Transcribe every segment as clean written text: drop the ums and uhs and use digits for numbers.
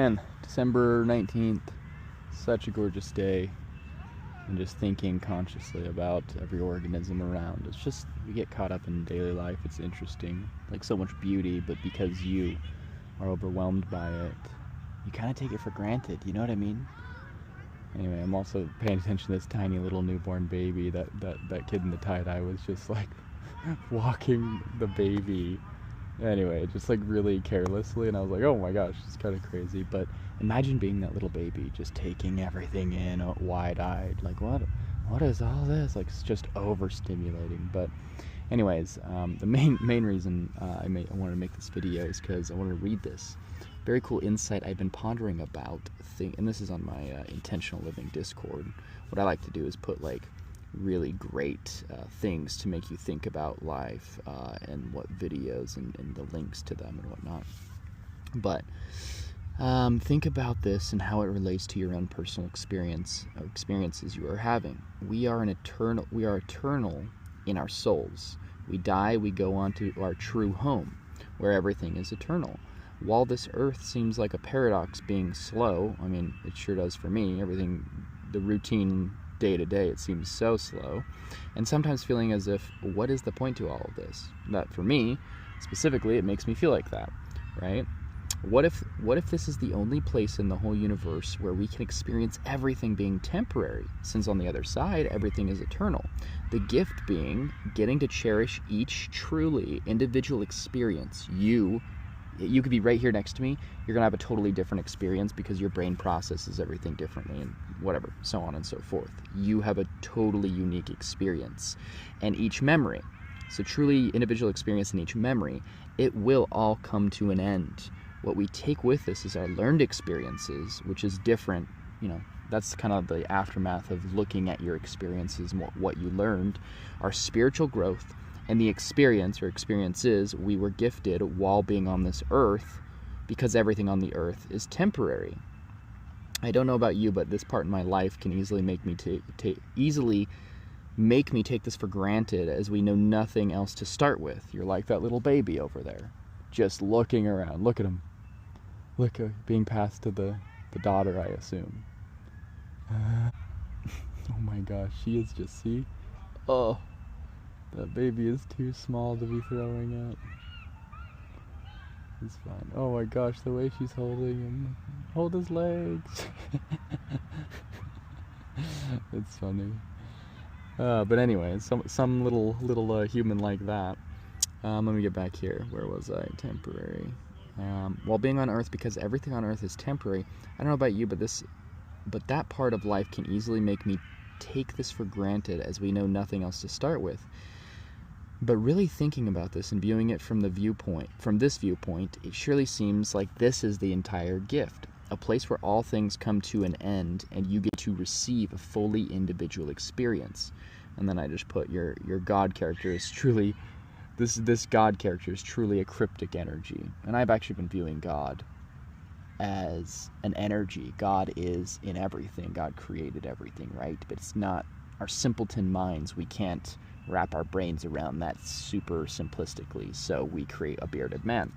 man, December 19th, such a gorgeous day. And just thinking consciously about every organism around. It's just, we get caught up in daily life. It's interesting, like so much beauty, but because you are overwhelmed by it, you kind of take it for granted, you know what I mean? Anyway, I'm also paying attention to this tiny little newborn baby. That kid in the tie-dye was just like walking the baby. Anyway, just like really carelessly, and I was like, oh my gosh, it's kind of crazy. But imagine being that little baby, just taking everything in wide-eyed. Like, what is all this? Like, it's just overstimulating. But anyways, the main reason I wanted to make this video is because I want to read this very cool insight I've been pondering about and this is on my Intentional Living Discord. What I like to do is put like really great things to make you think about life, and what videos and the links to them and whatnot. But think about this and how it relates to your own personal experience or experiences you are having. We are eternal in our souls. We die, we go on to our true home, where everything is eternal. While this earth seems like a paradox, being slow, I mean, it sure does for me, everything, the routine day to day, it seems so slow, and sometimes feeling as if, what is the point to all of this? That for me, specifically, it makes me feel like that, right? What if this is the only place in the whole universe where we can experience everything being temporary, since on the other side, everything is eternal? The gift being getting to cherish each truly individual experience. You could be right here next to me, you're going to have a totally different experience because your brain processes everything differently and whatever, so on and so forth. You have a totally unique experience. And each memory, so truly individual experience in each memory, it will all come to an end. What we take with us is our learned experiences, which is different, that's kind of the aftermath of looking at your experiences and what you learned, our spiritual growth, and the experience or experiences we were gifted while being on this earth, because everything on the earth is temporary. I don't know about you, but this part in my life can easily make me take this for granted, as we know nothing else to start with. You're like that little baby over there, just looking around. Look at him. Look, being passed to the daughter, I assume. Oh my gosh, she is just, see? Oh. That baby is too small to be throwing up. It's fine. Oh my gosh, the way she's holding him. Hold his legs. It's funny. But anyway, some little human like that. Let me get back here. Where was I? Temporary. While being on Earth, because everything on Earth is temporary. I don't know about you, but that part of life can easily make me take this for granted, as we know nothing else to start with. But really thinking about this and viewing it from this viewpoint, it surely seems like this is the entire gift, a place where all things come to an end and you get to receive a fully individual experience. And then I just put your God character is truly, this God character is truly a cryptic energy. And I've actually been viewing God as an energy. God is in everything. God created everything, right? But it's not our simpleton minds. We can't wrap our brains around that super simplistically, so we create a bearded man.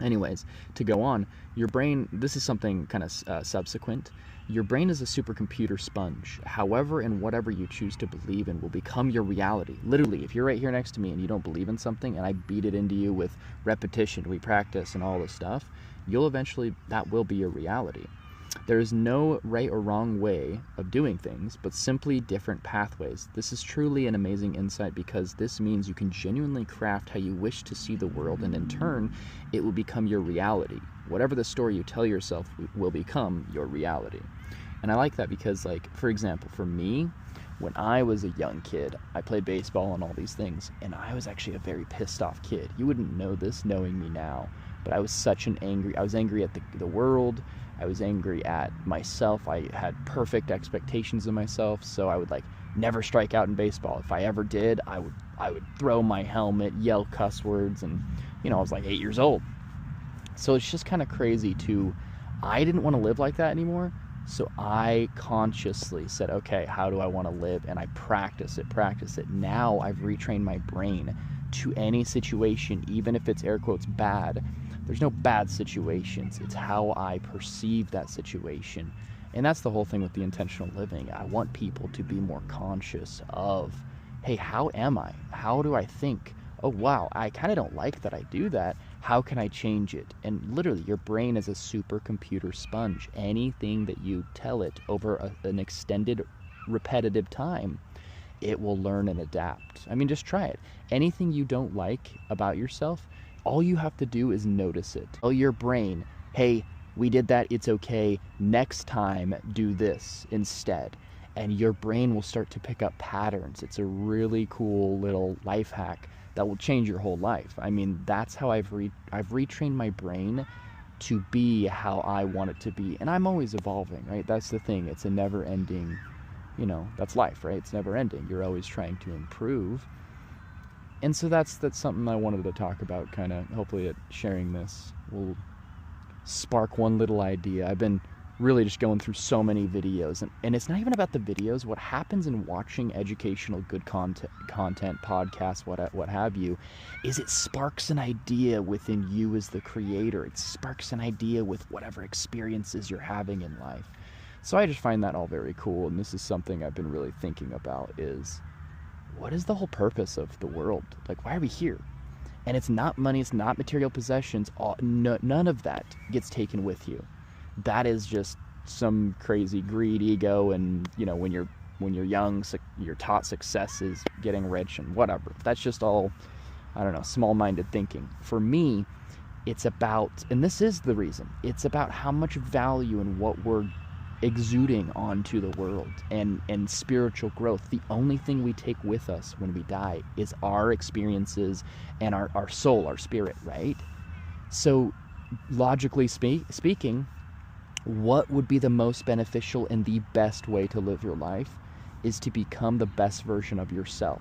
Anyways, to go on, your brain, this is something kind of subsequent. Your brain is a supercomputer sponge. However and whatever you choose to believe in will become your reality. Literally, if you're right here next to me and you don't believe in something, and I beat it into you with repetition, we practice and all this stuff, that will be your reality. There is no right or wrong way of doing things, but simply different pathways. This is truly an amazing insight, because this means you can genuinely craft how you wish to see the world, and in turn, it will become your reality. Whatever the story you tell yourself will become your reality. And I like that because, like, for example, for me, when I was a young kid, I played baseball and all these things, and I was actually a very pissed off kid. You wouldn't know this knowing me now, but I was angry at the world. I was angry at myself. I had perfect expectations of myself, so I would never strike out in baseball. If I ever did, I would throw my helmet, yell cuss words, and I was like 8 years old. So it's just kind of crazy I didn't want to live like that anymore. So I consciously said, okay, how do I want to live? And I practice it. Now I've retrained my brain to any situation, even if it's air quotes bad. There's no bad situations. It's how I perceive that situation. And that's the whole thing with the intentional living. I want people to be more conscious of, hey, how am I? How do I think? Oh, wow, I kind of don't like that I do that. How can I change it? And literally, your brain is a supercomputer sponge. Anything that you tell it over an extended, repetitive time, it will learn and adapt. I mean, just try it. Anything you don't like about yourself, all you have to do is notice it. Tell your brain, hey, we did that, it's okay. Next time, do this instead. And your brain will start to pick up patterns. It's a really cool little life hack that will change your whole life. I mean, that's how I've retrained my brain to be how I want it to be. And I'm always evolving, right? That's the thing. It's a never ending, that's life, right? It's never ending. You're always trying to improve. And so that's something I wanted to talk about, kind of. Hopefully sharing this will spark one little idea. I've been really just going through so many videos, and it's not even about the videos. What happens in watching educational good content podcasts, what have you, is it sparks an idea within you as the creator. It sparks an idea with whatever experiences you're having in life. So I just find that all very cool, and this is something I've been really thinking about, is what is the whole purpose of the world? Like, why are we here? And it's not money, it's not material possessions, none of that gets taken with you. That is just some crazy greed, ego, and when you're young, you're taught success is getting rich and whatever. That's just all, I don't know, small-minded thinking. For me, it's about, and this is the reason, it's about how much value in what we're exuding onto the world, and spiritual growth. The only thing we take with us when we die is our experiences and our soul, our spirit, right? So logically speaking, what would be the most beneficial and the best way to live your life is to become the best version of yourself.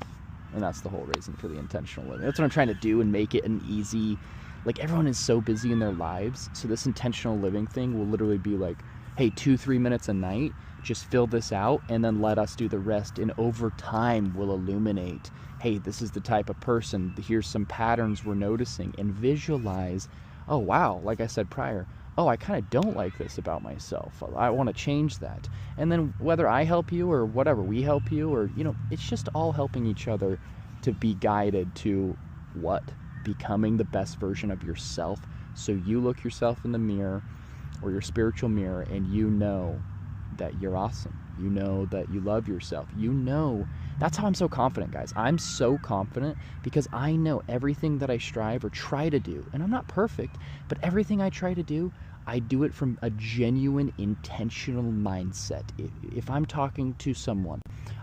And that's the whole reason for the intentional living. That's what I'm trying to do, and make it an easy, like, everyone is so busy in their lives, so this intentional living thing will literally be like, hey, 2-3 minutes a night, just fill this out, and then let us do the rest. And over time, we'll illuminate, hey, this is the type of person, here's some patterns we're noticing, and visualize, oh, wow, like I said prior, oh, I kind of don't like this about myself. I want to change that. And then whether I help you or whatever, we help you, or, it's just all helping each other to be guided to what? Becoming the best version of yourself. So you look yourself in the mirror, or your spiritual mirror, and you know that you're awesome. You know that you love yourself. That's how I'm so confident, guys. I'm so confident because I know everything that I strive or try to do, and I'm not perfect, but everything I try to do, I do it from a genuine, intentional mindset. If I'm talking to someone,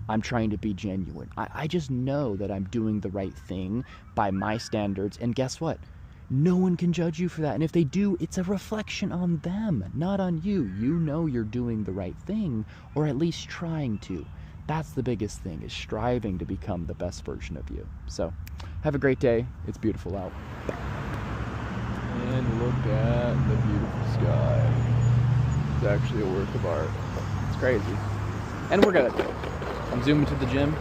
I'm trying to be genuine. I just know that I'm doing the right thing by my standards, and guess what? No one can judge you for that. And if they do, it's a reflection on them, not on you. You know you're doing the right thing, or at least trying to. That's the biggest thing, is striving to become the best version of you. So, have a great day. It's beautiful out. And look at the beautiful sky. It's actually a work of art. It's crazy. And we're good. I'm zooming to the gym.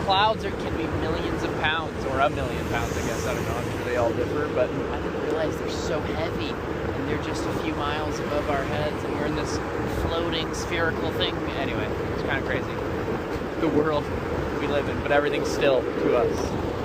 Clouds can be millions of pounds, or a million pounds, I guess. I don't know. I'm sure they all differ, but I didn't realize they're so heavy, and they're just a few miles above our heads, and we're in this floating spherical thing. Anyway, it's kind of crazy. The world we live in, but everything's still to us.